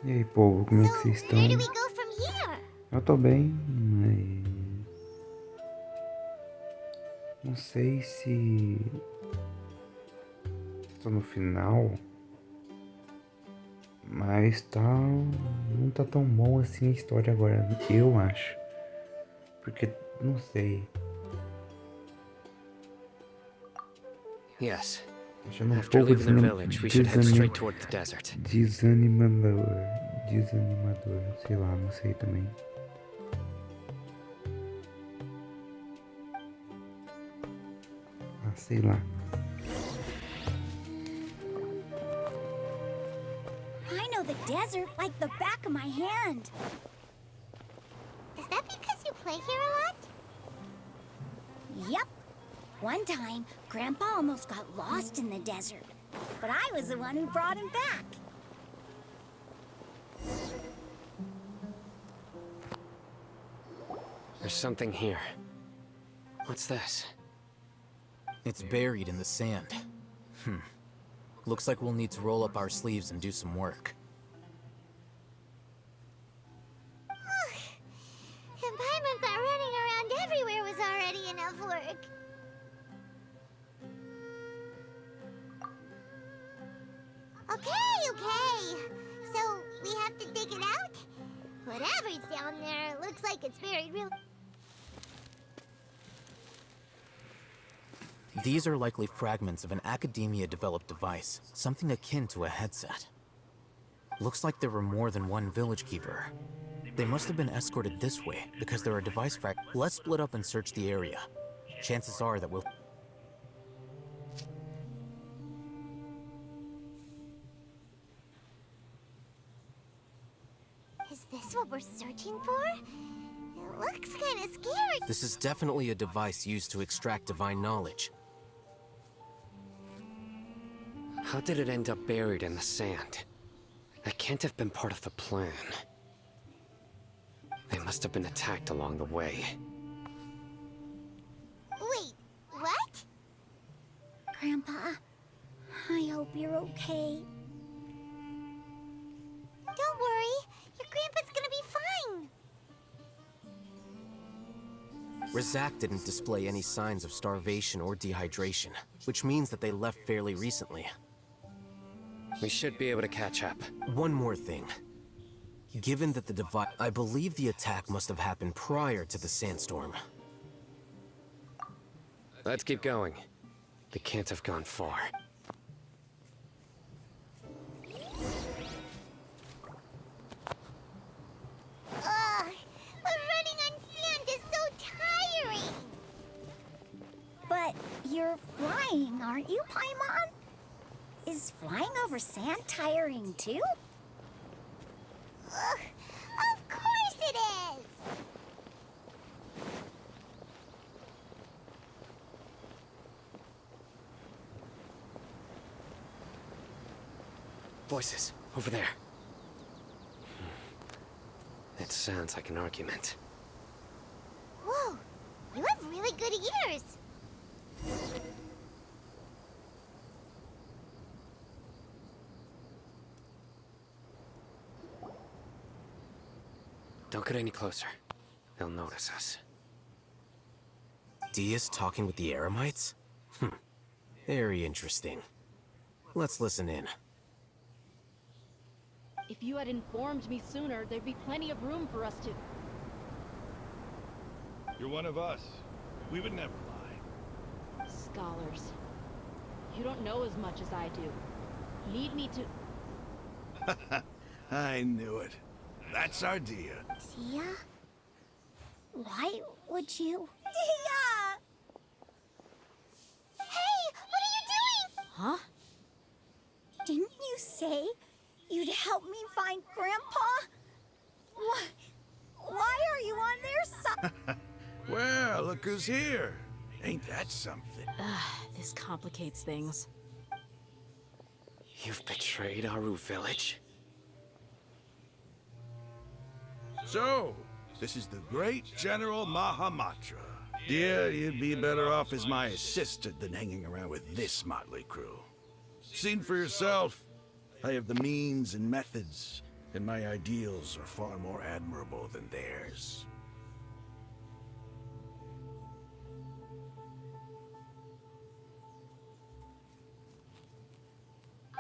E aí, povo, como é que vocês estão? Eu tô bem, mas não sei se estou no final, mas não tá tão bom assim a história agora, eu acho. Porque, não sei, Yes. achando um After pouco leaving the village, we should head straight toward the desert. desanimador, sei lá, não sei também. Ah, sei lá. I know the desert like the back of my hand. Is that because you play here a lot? Yep. One time, Grandpa almost got lost in the desert, but I was the one who brought him back. There's something here. What's this? It's buried in the sand. Looks like we'll need to roll up our sleeves and do some work. And Paimon thought running around everywhere was already enough work. Okay. So, we have to dig it out? Whatever's down there, looks like it's buried real... These are likely fragments of an academia-developed device, something akin to a headset. Looks like there were more than one village keeper. They must have been escorted this way because there are device Let's split up and search the area. Chances are that we'll... Is this what we're searching for? It looks kind of scary. This is definitely a device used to extract divine knowledge. How did it end up buried in the sand? That can't have been part of the plan. They must have been attacked along the way. Wait, what? Grandpa, I hope you're okay. Don't worry, your grandpa's gonna be fine. Razak didn't display any signs of starvation or dehydration, which means that they left fairly recently. We should be able to catch up. One more thing. Given that the device... I believe the attack must have happened prior to the sandstorm. Let's keep going. They can't have gone far. Ugh, but running on sand is so tiring. But you're flying, aren't you, Paimon? Is flying over sand tiring too? Ugh, of course it is. Voices, over there. It sounds like an argument. Whoa, you have really good ears. Don't get any closer. They'll notice us. Dia's talking with the Eremites? Very interesting. Let's listen in. If you had informed me sooner, there'd be plenty of room for us to... You're one of us. We would never lie. Scholars. You don't know as much as I do. Need me to... I knew it. That's our Dia. Dia? Why would you? Dia! Hey, what are you doing? Huh? Didn't you say you'd help me find Grandpa? Why are you on their side? Well, look who's here. Ain't that something? This complicates things. You've betrayed Aru village? So, this is the great General Mahamatra. Yeah, you'd be better off as my assistant than hanging around with this motley crew. Seen for yourself. I have the means and methods. and my ideals are far more admirable than theirs.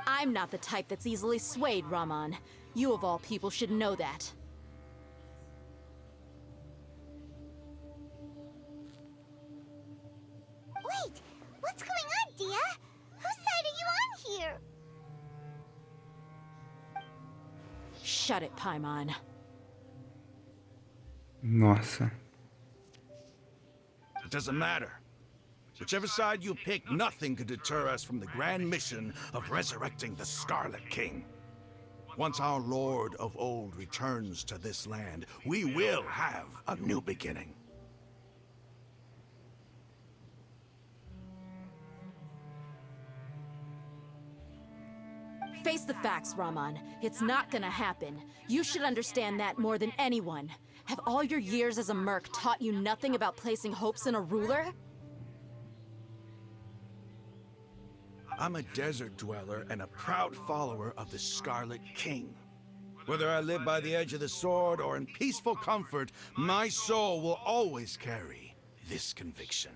I'm not the type that's easily swayed, Raman. You of all people should know that. Wait, what's going on, Dia? Whose side are you on here? Shut it, Paimon. Nossa. It doesn't matter. Whichever side you pick, nothing could deter us from the grand mission of resurrecting the Scarlet King. Once our Lord of Old returns to this land, we will have a new beginning. Face the facts, Raman. It's not gonna happen. You should understand that more than anyone. Have all your years as a merc taught you nothing about placing hopes in a ruler? I'm a desert dweller and a proud follower of the Scarlet King. Whether I live by the edge of the sword or in peaceful comfort, my soul will always carry this conviction.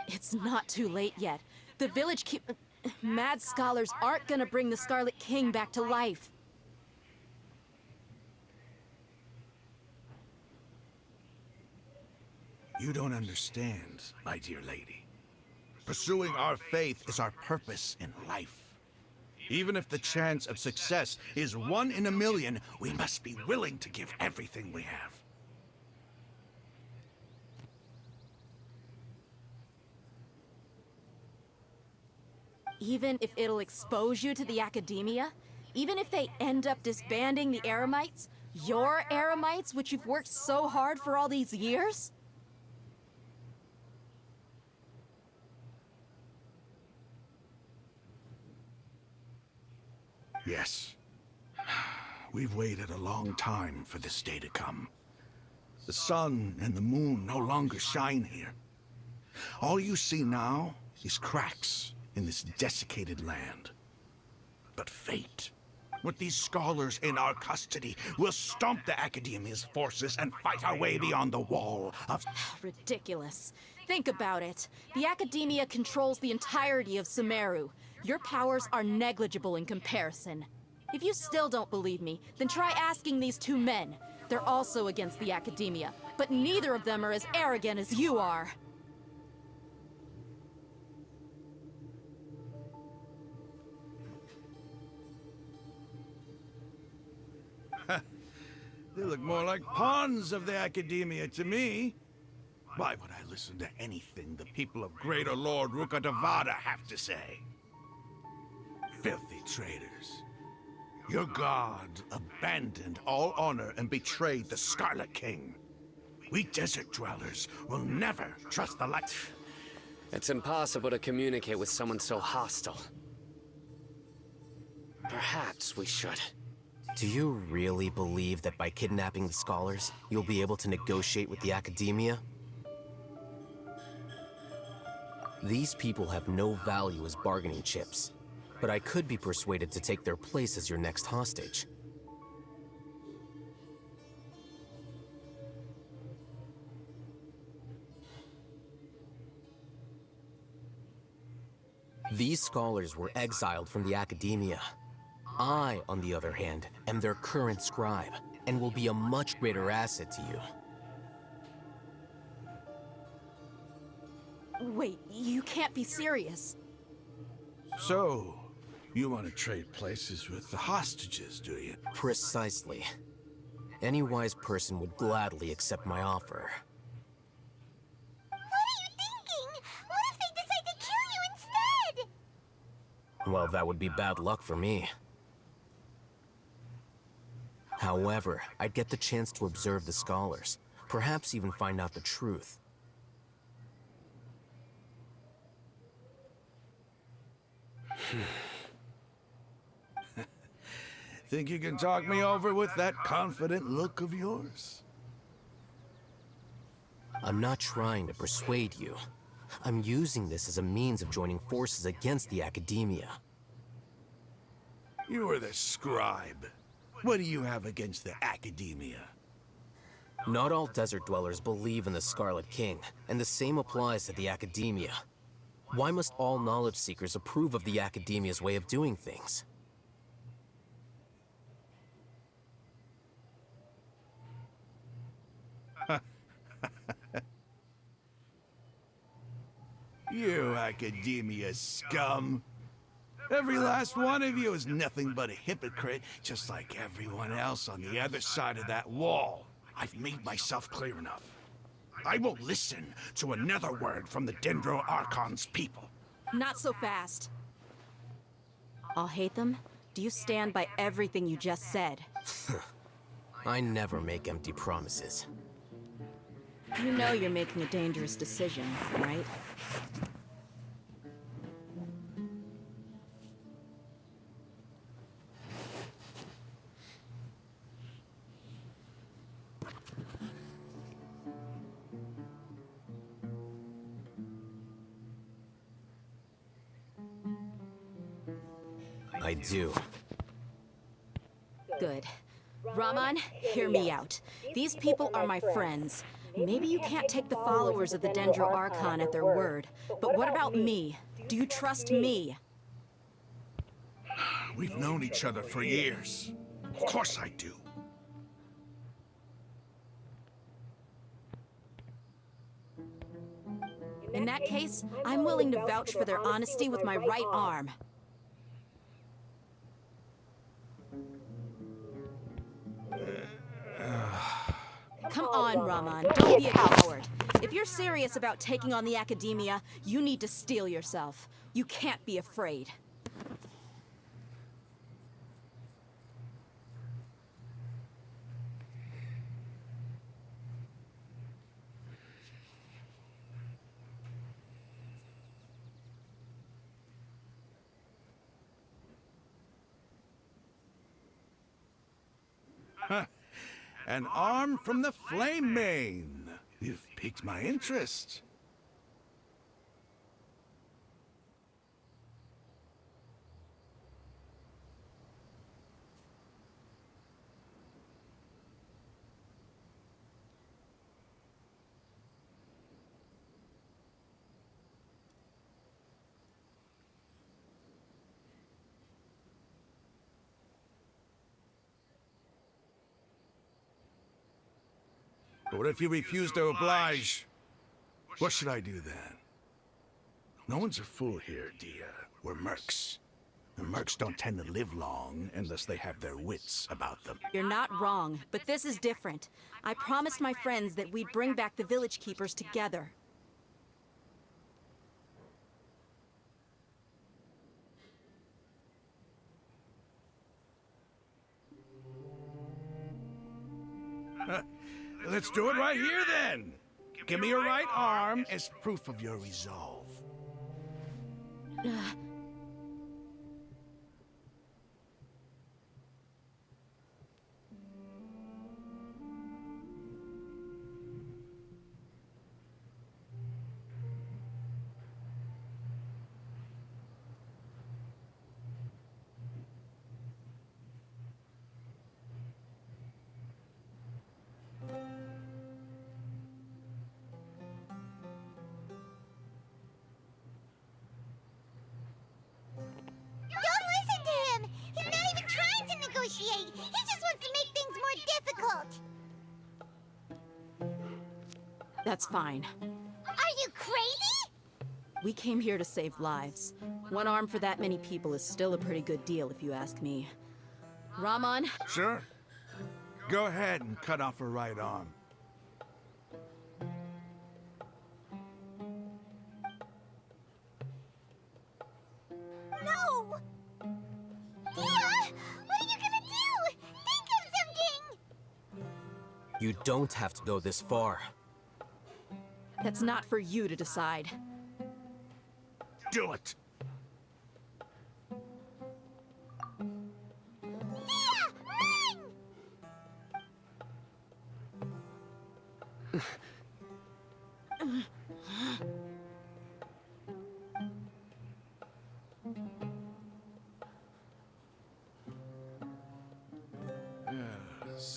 It's not too late yet. The village mad scholars aren't gonna bring the Scarlet King back to life. You don't understand, my dear lady. Pursuing our faith is our purpose in life. Even if the chance of success is 1 in a million, we must be willing to give everything we have. Even if it'll expose you to the academia? Even if they end up disbanding the Eremites? Your Eremites, which you've worked so hard for all these years? Yes. We've waited a long time for this day to come. The sun and the moon no longer shine here. All you see now is cracks in this desiccated land. But fate, with these scholars in our custody, will stomp the Academia's forces and fight our way beyond the wall of... Ridiculous. Think about it. The Academia controls the entirety of Sumeru. Your powers are negligible in comparison. If you still don't believe me, then try asking these 2 men. They're also against the Academia, but neither of them are as arrogant as you are. They look more like pawns of the Academia to me. Why would I listen to anything the people of Greater Lord Rukkhadevada have to say? Filthy traitors. Your god abandoned all honor and betrayed the Scarlet King. We desert dwellers will never trust the light. It's impossible to communicate with someone so hostile. Perhaps we should. Do you really believe that by kidnapping the scholars, you'll be able to negotiate with the Academia? These people have no value as bargaining chips, but I could be persuaded to take their place as your next hostage. These scholars were exiled from the Academia. I, on the other hand, am their current scribe, and will be a much greater asset to you. Wait, you can't be serious. So, you want to trade places with the hostages, do you? Precisely. Any wise person would gladly accept my offer. What are you thinking? What if they decide to kill you instead? Well, that would be bad luck for me. However, I'd get the chance to observe the scholars, perhaps even find out the truth. Think you can talk me over with that confident look of yours? I'm not trying to persuade you. I'm using this as a means of joining forces against the Academia. You were the scribe. What do you have against the Academia? Not all desert dwellers believe in the Scarlet King, and the same applies to the Academia. Why must all knowledge seekers approve of the Academia's way of doing things? You Academia scum! Every last one of you is nothing but a hypocrite, just like everyone else on the other side of that wall. I've made myself clear enough. I won't listen to another word from the Dendro Archon's people. Not so fast. I'll hate them. Do you stand by everything you just said? I never make empty promises. You know you're making a dangerous decision, right? I do. Good. Raman, hear me out. These people are my friends. Maybe you can't take the followers of the Dendro Archon at their word, but what about me? Do you trust me? We've known each other for years. Of course I do. In that case, I'm willing to vouch for their honesty with my right arm. Come on, Raman, don't be a coward. If you're serious about taking on the Academia, you need to steel yourself. You can't be afraid. An arm from the Flame Mane. You've piqued my interest. But what if you refuse to oblige? What should I do then? No one's a fool here, Dia. We're mercs. And mercs don't tend to live long unless they have their wits about them. You're not wrong, but this is different. I promised my friends that we'd bring back the village keepers together. Let's do it right here then. Give me your right arm as proof of your resolve. Don't listen to him! He's not even trying to negotiate! He just wants to make things more difficult! That's fine. Are you crazy? We came here to save lives. One arm for that many people is still a pretty good deal, if you ask me. Raman? Sure. Go ahead and cut off her right arm. No! Dia! What are you gonna do? Think of something! You don't have to go this far. That's not for you to decide. Do it! Dia! Run!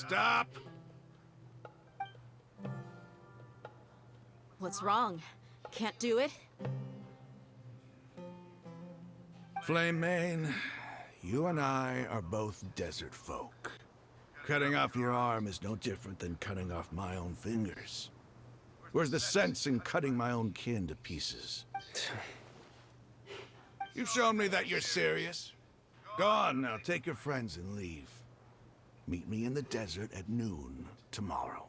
Stop! What's wrong? Can't do it? Flame Mane, you and I are both desert folk. Cutting off your arm is no different than cutting off my own fingers. Where's the sense in cutting my own kin to pieces? You've shown me that you're serious. Go on now, take your friends and leave. Meet me in the desert at noon tomorrow.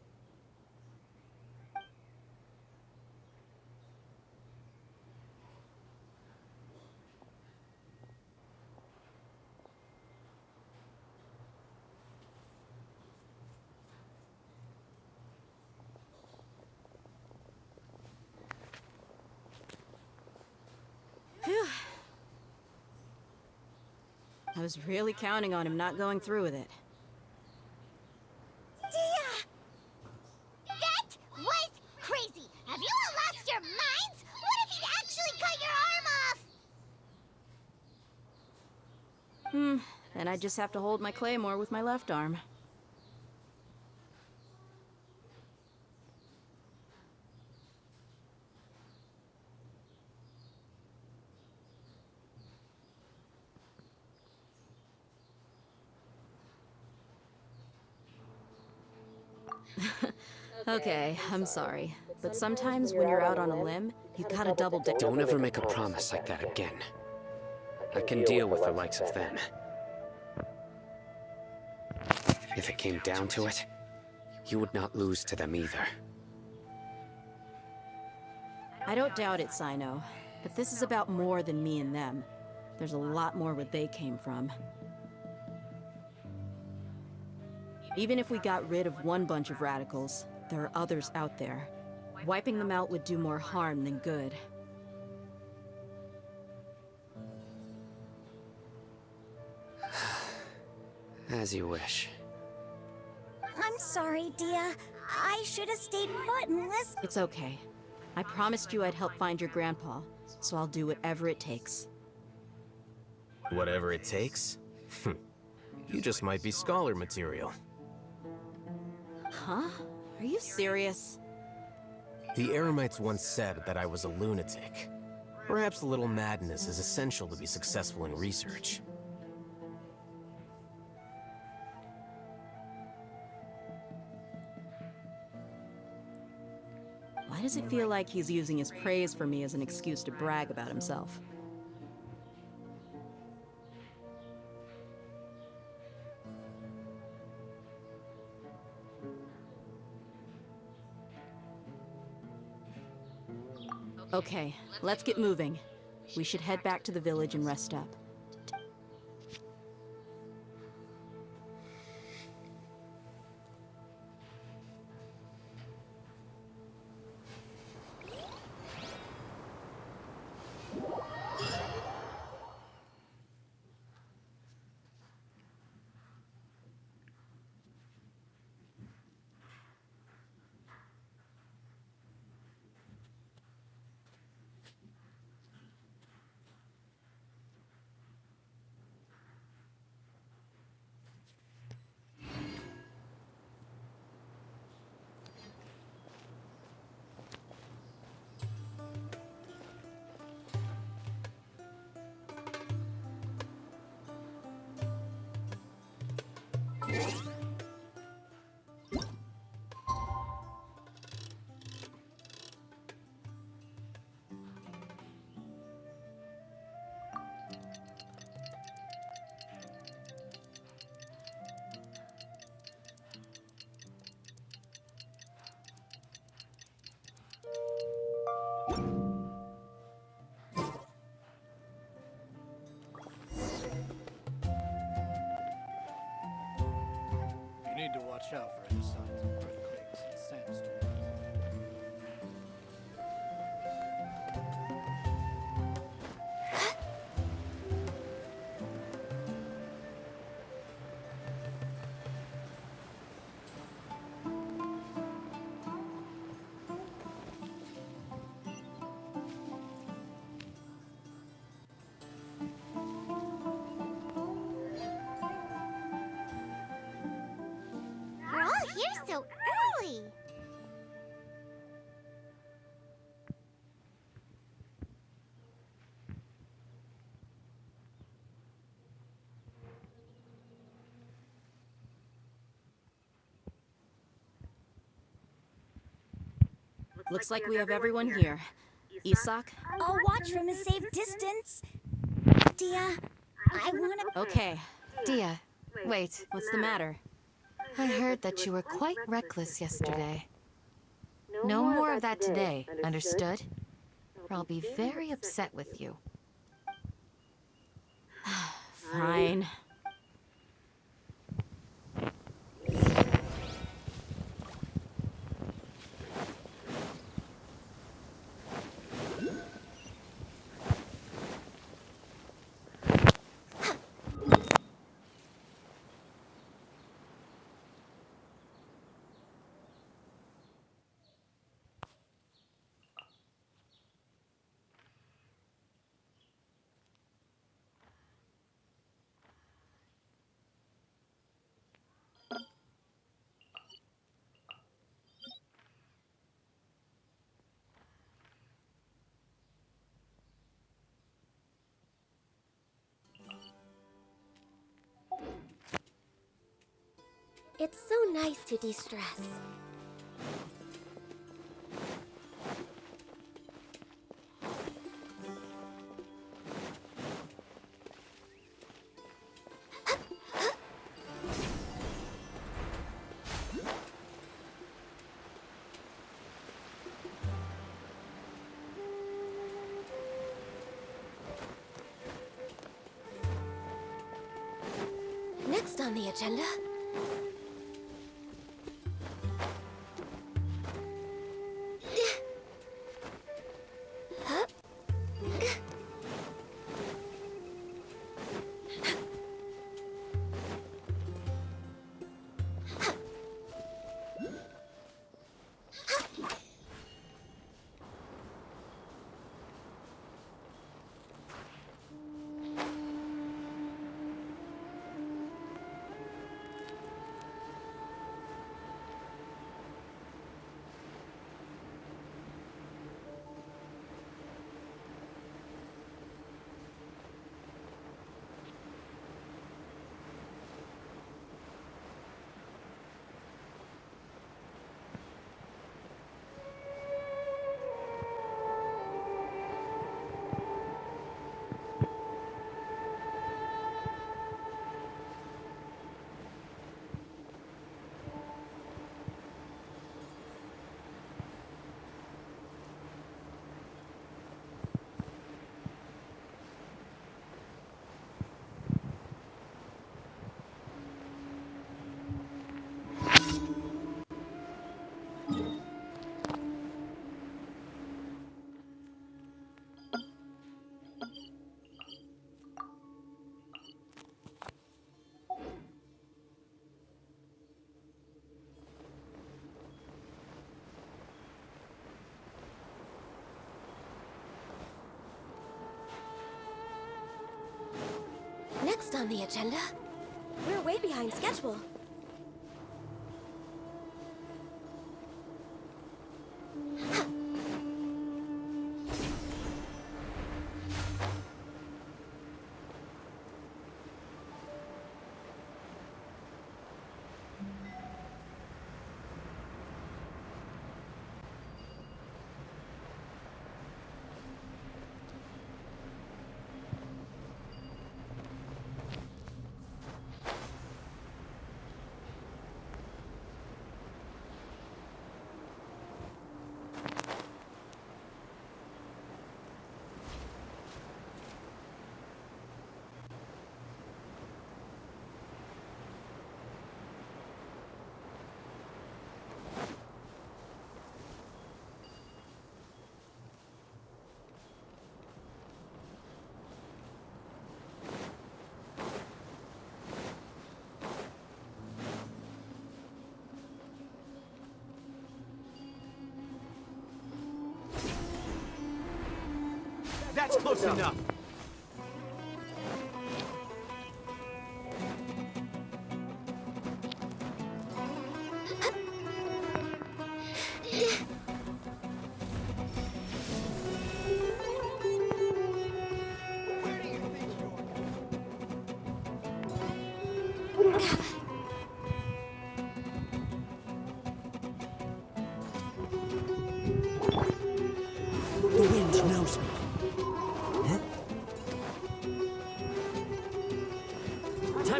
Phew. I was really counting on him not going through with it. Dia! That was crazy! Have you all lost your minds? What if he'd actually cut your arm off? Then I just have to hold my claymore with my left arm. Okay, I'm sorry. But sometimes when you're out on a limb, you gotta double down. Don't ever make a promise like that again. I can deal with the likes of them. If it came down to it, you would not lose to them either. I don't doubt it, Sino. But this is about more than me and them. There's a lot more where they came from. Even if we got rid of one bunch of radicals, there are others out there. Wiping them out would do more harm than good. As you wish. I'm sorry, Dia. I should have stayed put and listened. It's okay. I promised you I'd help find your grandpa, so I'll do whatever it takes. Whatever it takes? You just might be scholar material. Huh? Are you serious? The Eremites once said that I was a lunatic. Perhaps a little madness is essential to be successful in research. Why does it feel like he's using his praise for me as an excuse to brag about himself? Okay, let's get moving. We should head back to the village and rest up. You need to watch out for any signs of earthquakes and sandstorms. silly. Looks like we have everyone here. Isak? I'll watch from a safe distance. Dia, I wanna... Okay. Dia, wait. What's the matter? I heard that you were quite reckless yesterday. No more of that today, understood? Or I'll be very upset with you. Fine. It's so nice to de-stress. Next on the agenda... Next on the agenda... We're way behind schedule. That's close enough.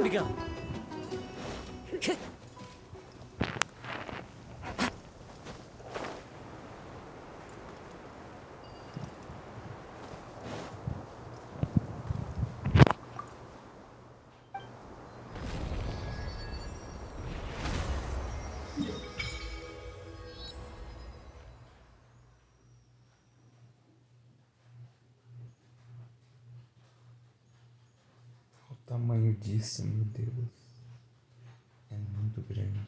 we go. O tamanho disso, meu Deus, é muito grande.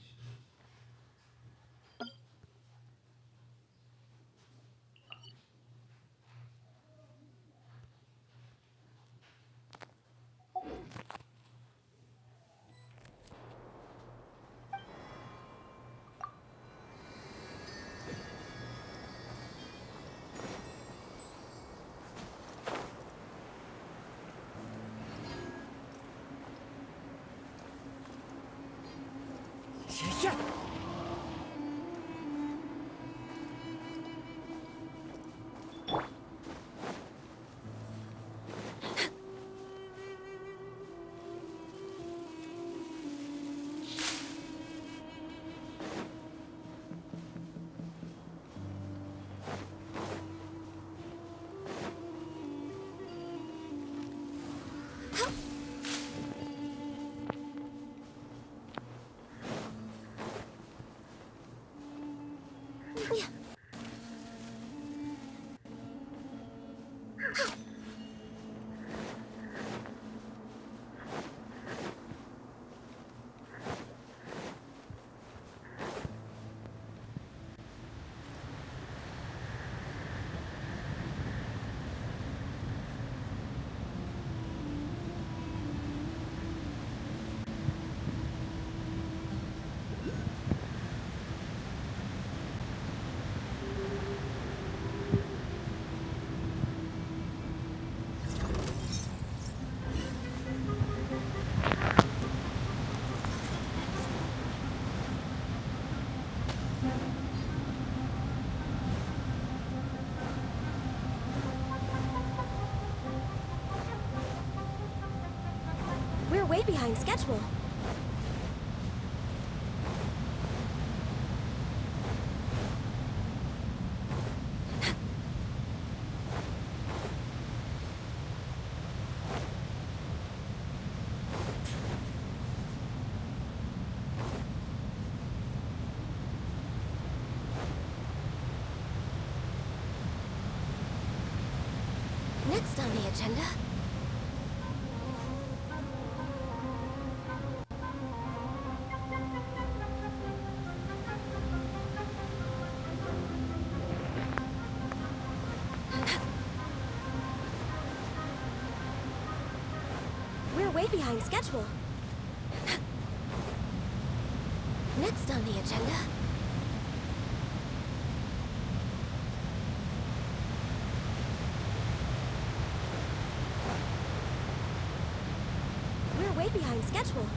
We're way behind schedule. Next on the agenda. We're way behind schedule. Next on the agenda. We're way behind schedule.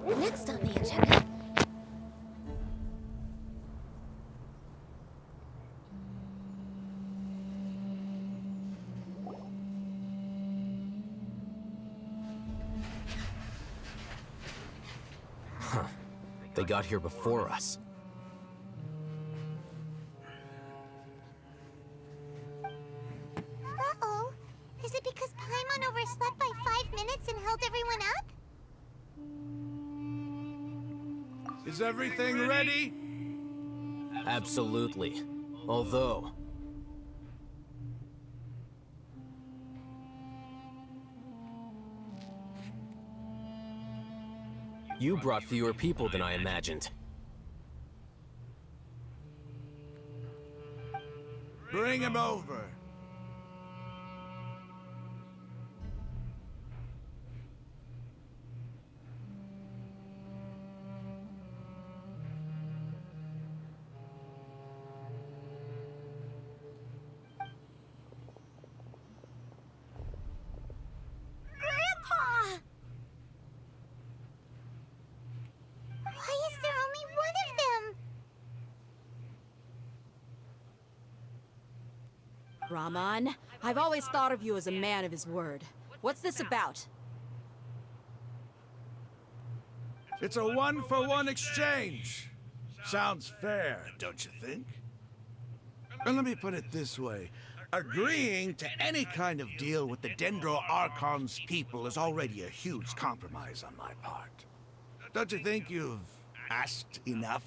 Next on the agenda. They got here before us. Uh-oh. Is it because Paimon overslept by 5 minutes and held everyone up? Is everything ready? Absolutely. Although... you brought fewer people than I imagined. Bring Bring him over. Grandpa! Why is there only one of them? Rahman, I've always thought of you as a man of his word. What's this about? It's a one-for-one exchange. Sounds fair, don't you think? And let me put it this way. Agreeing to any kind of deal with the Dendro Archon's people is already a huge compromise on my part. Don't you think you've asked enough?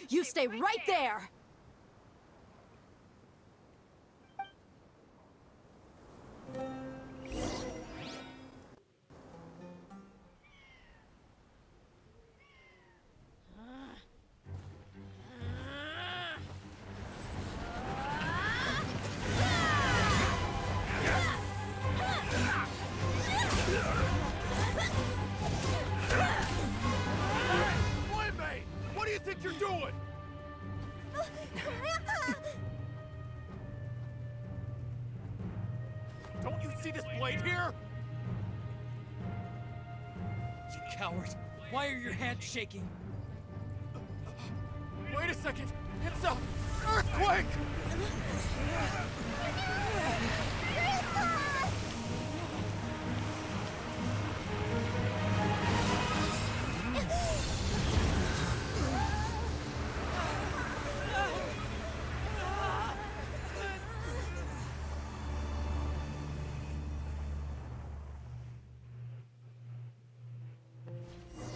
You stay right there! think you're doing? Grandpa! Don't you see this blade here? You coward! Why are your hands shaking? Wait a second! It's a earthquake!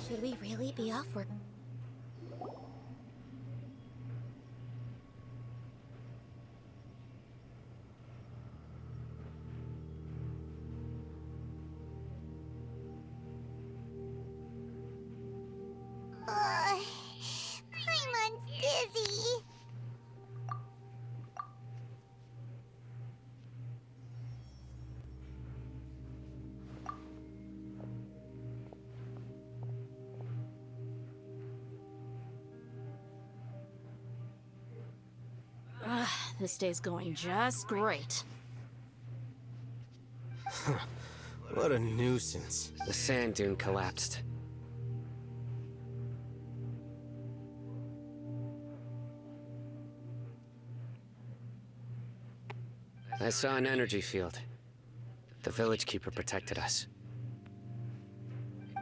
Should we really be off work? Paimon's dizzy. This day's going just great. What a nuisance. The sand dune collapsed. I saw an energy field. The village keeper protected us.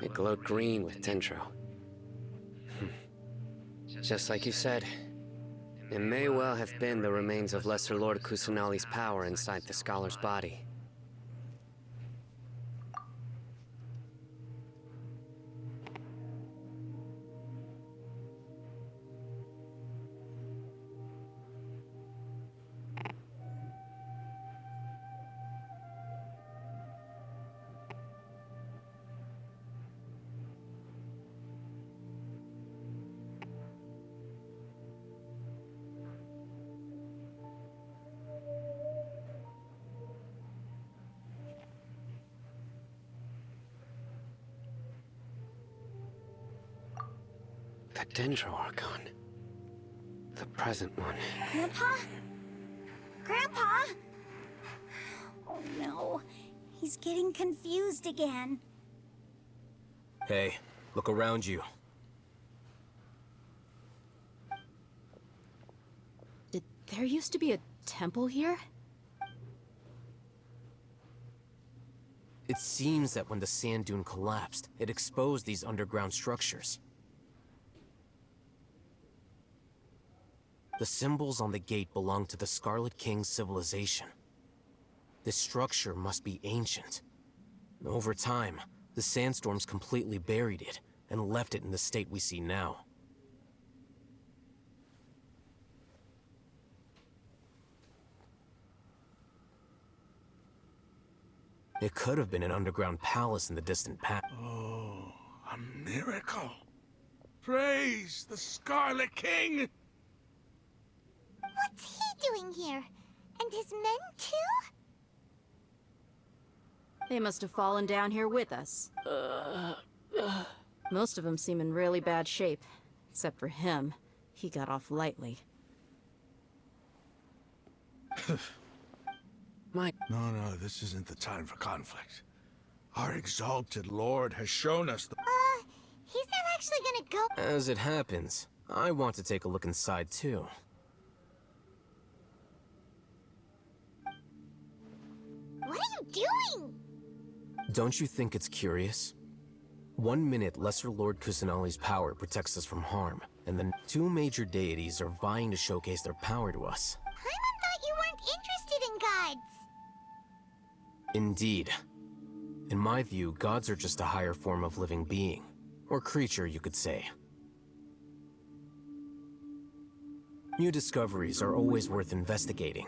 It glowed green with Tentro. Just like you said, it may well have been the remains of Lesser Lord Kusanali's power inside the scholar's body. The Dendro Archon. The present one. Grandpa? Grandpa? Oh no, he's getting confused again. Hey, look around you. Did there used to be a temple here? It seems that when the sand dune collapsed, it exposed these underground structures. The symbols on the gate belong to the Scarlet King's civilization. This structure must be ancient. Over time, the sandstorms completely buried it and left it in the state we see now. It could have been an underground palace in the distant past. Oh, a miracle. Praise the Scarlet King! What's he doing here? And his men too? They must have fallen down here with us. Most of them seem in really bad shape. Except for him. He got off lightly. No, this isn't the time for conflict. Our exalted lord has shown us the— He's not actually gonna go— As it happens, I want to take a look inside too. What are you doing? Don't you think it's curious? 1 minute, Lesser Lord Kusanali's power protects us from harm, and then 2 major deities are vying to showcase their power to us. Paimon thought you weren't interested in gods. Indeed. In my view, gods are just a higher form of living being. Or creature, you could say. New discoveries are always worth investigating.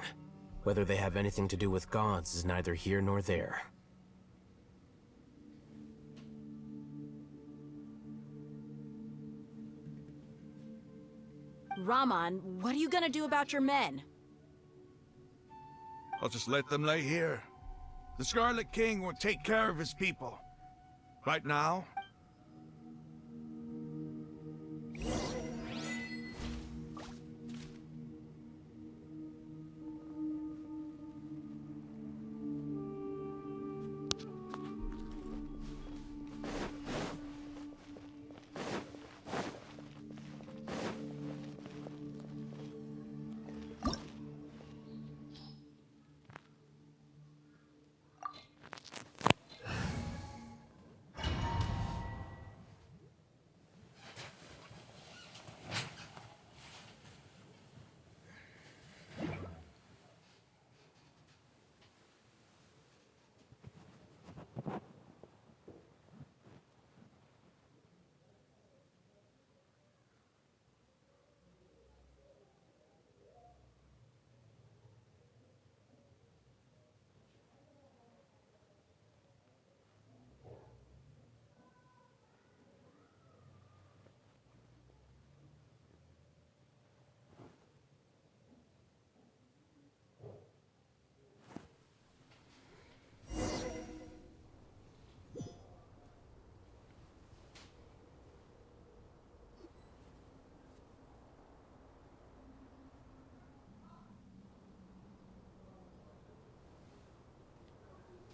Whether they have anything to do with gods is neither here nor there. Raman, what are you gonna do about your men? I'll just let them lay here. The Scarlet King will take care of his people. Right now,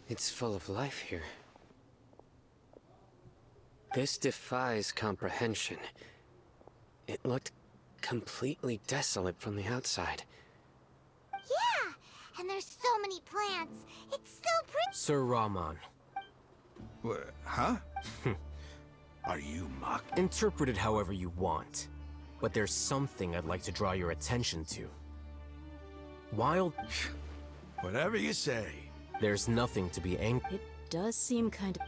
It's full of life here. This defies comprehension. It looked completely desolate from the outside. Yeah, and there's so many plants. It's so pretty. Sir Rahman. Huh? Are you mock? Interpret it however you want. But there's something I'd like to draw your attention to. Wild... Whatever you say. There's nothing to be angry. It does seem kind of...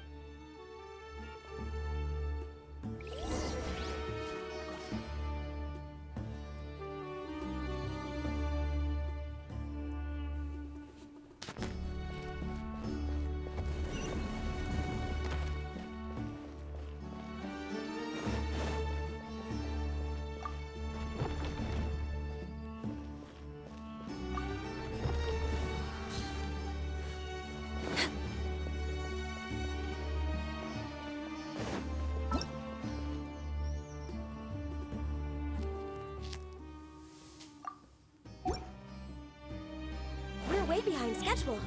We're way behind schedule.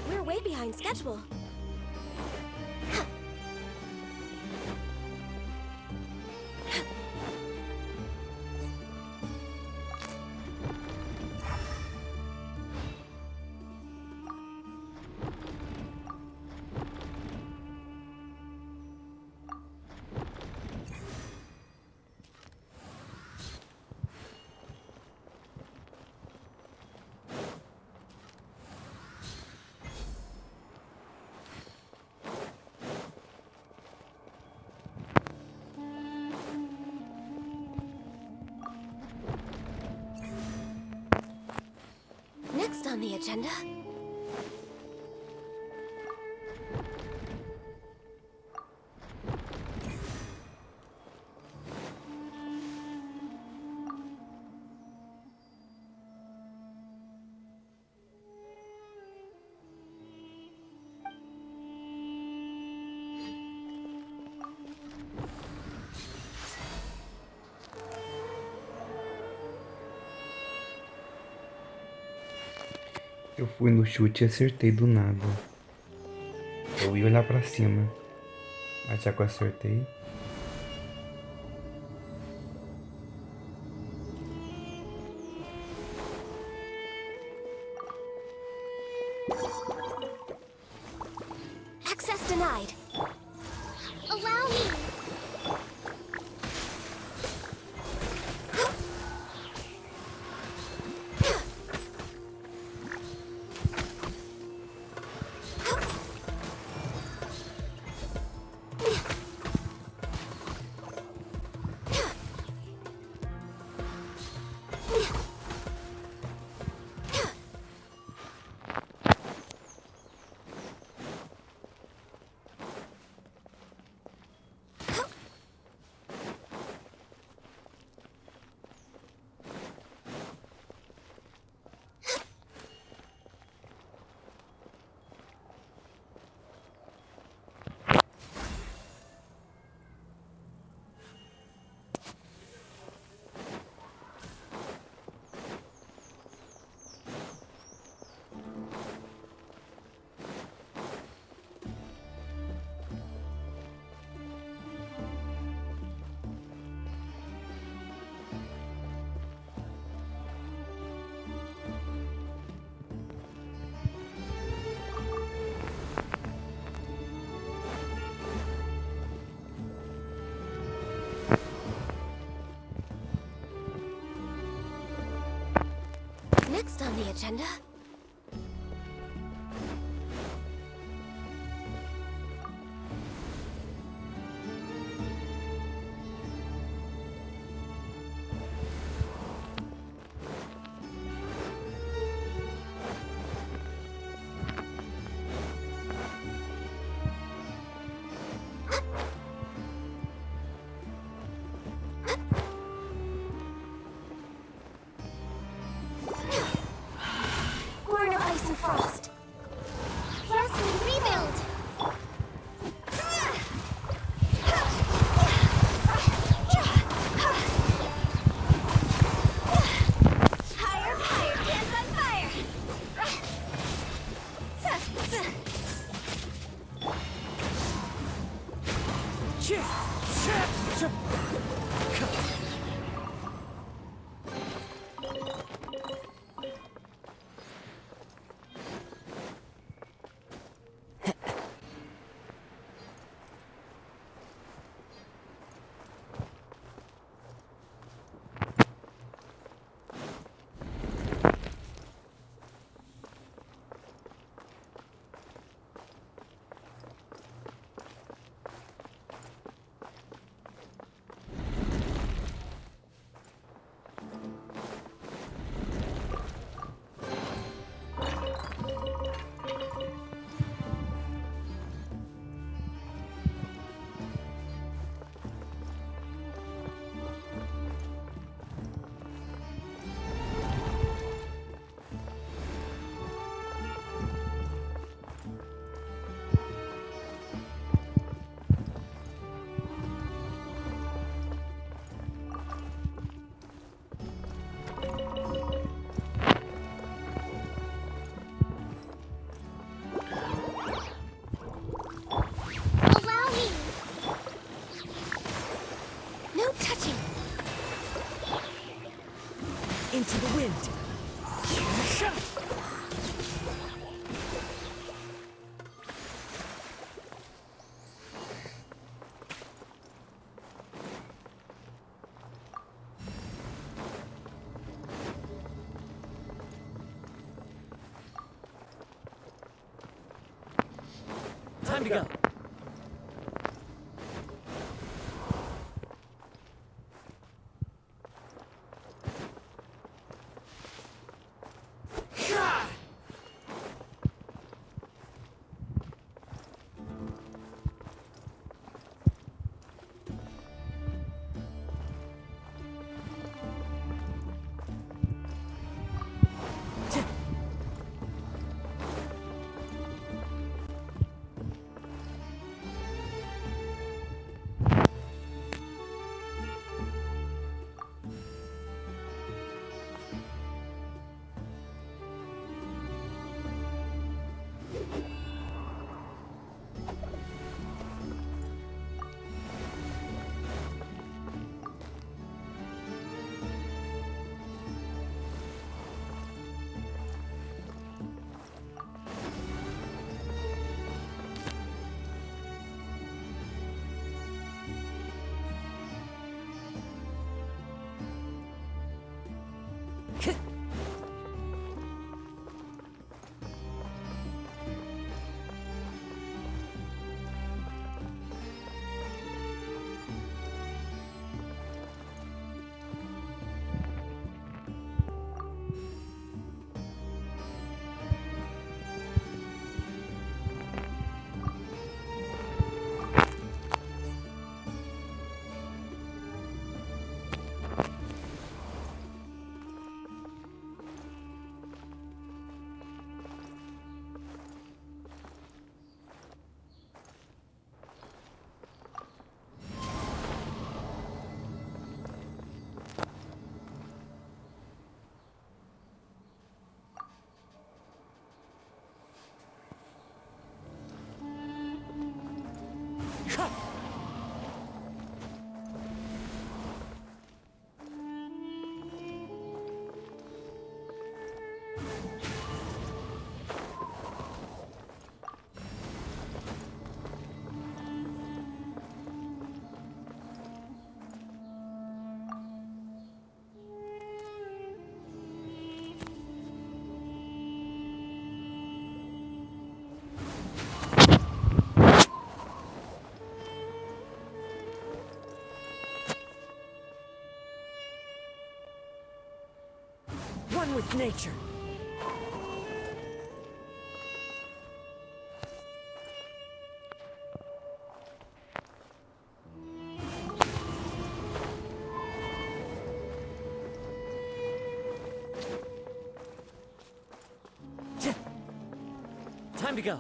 We're way behind schedule. Next on the agenda... Eu fui no chute e acertei do nada. Eu ia olhar pra cima, mas já que eu acertei... Access denied. Allow me. Next on the agenda... Allow me. No touching. Into the wind. Time to go. One with nature. Time to go.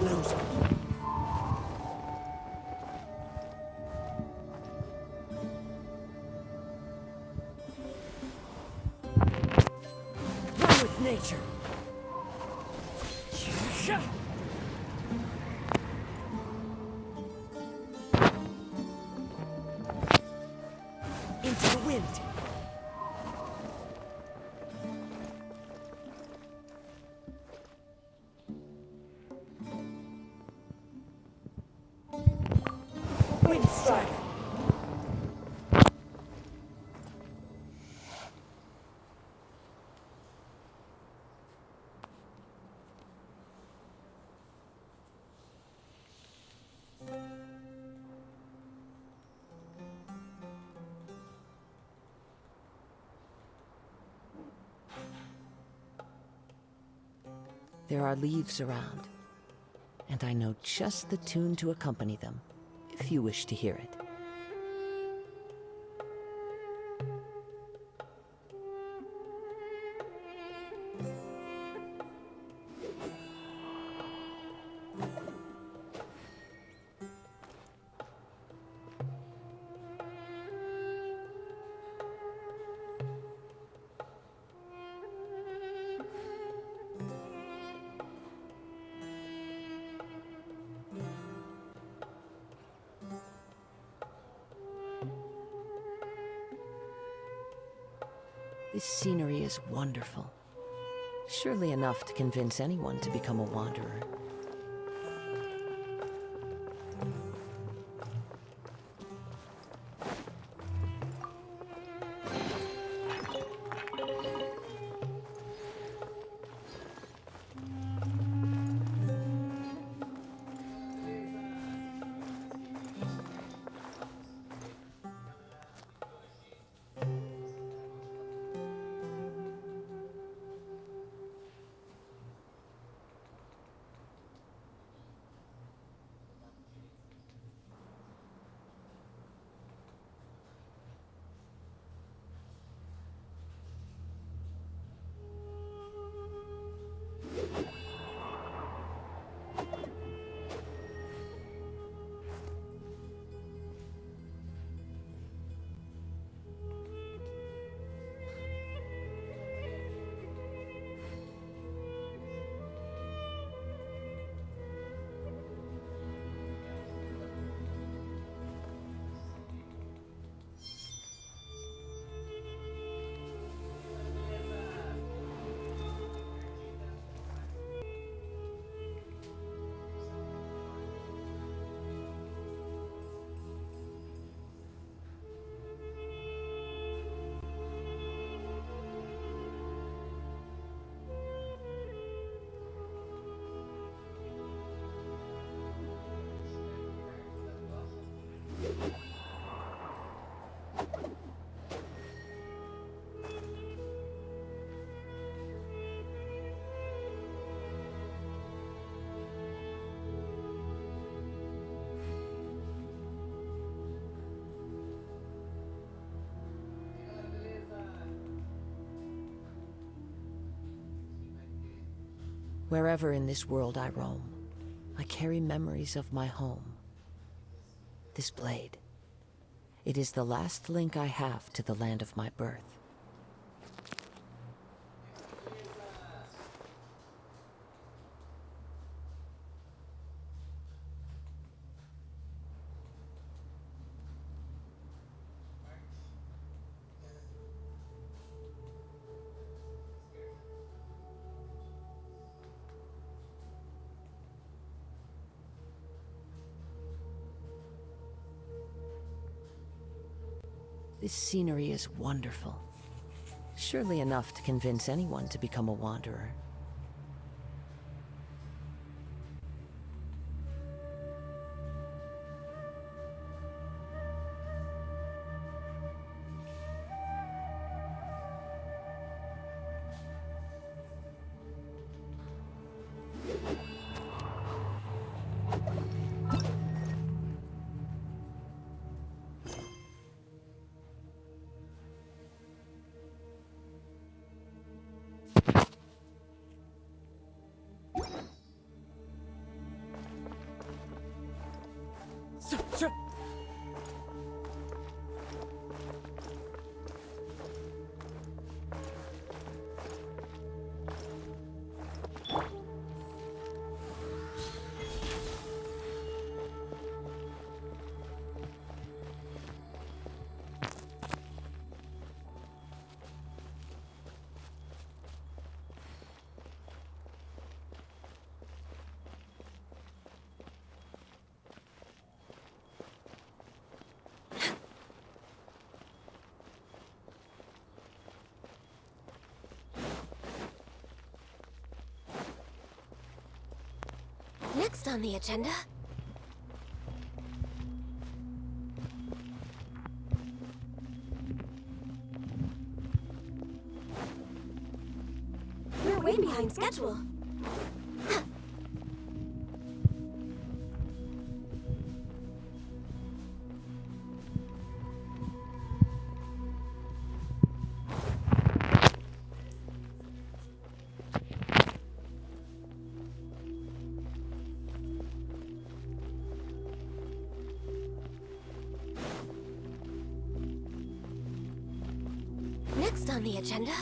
knows me. Run with nature. Into the wind. Wind strider. There are leaves around, and I know just the tune to accompany them, if you wish to hear it. This scenery is wonderful. Surely enough to convince anyone to become a wanderer. Wherever in this world I roam, I carry memories of my home. This blade, it is the last link I have to the land of my birth. This scenery is wonderful. Surely enough to convince anyone to become a wanderer. Next on the agenda. We're way behind schedule. Next on the agenda.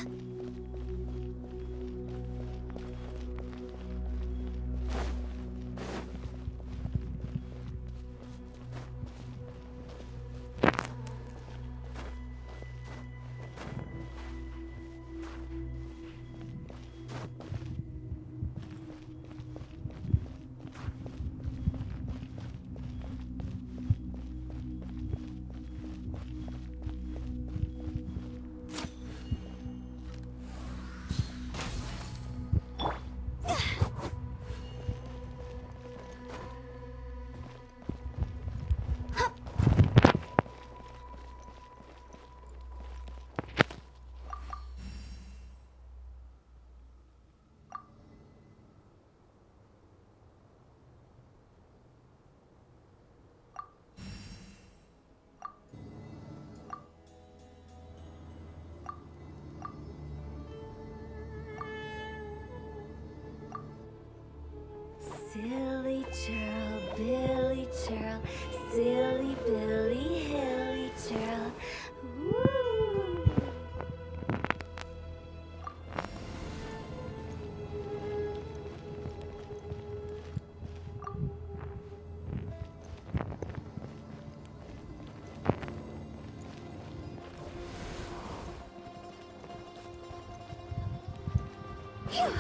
Silly churl, Billy churl, silly Billy, hilly churl. Woo! Phew!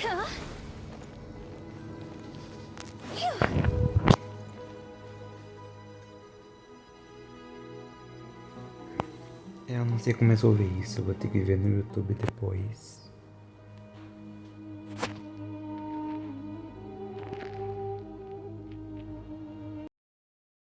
Huh? Phew! Eu não sei como resolver isso, eu vou ter que ver no YouTube depois.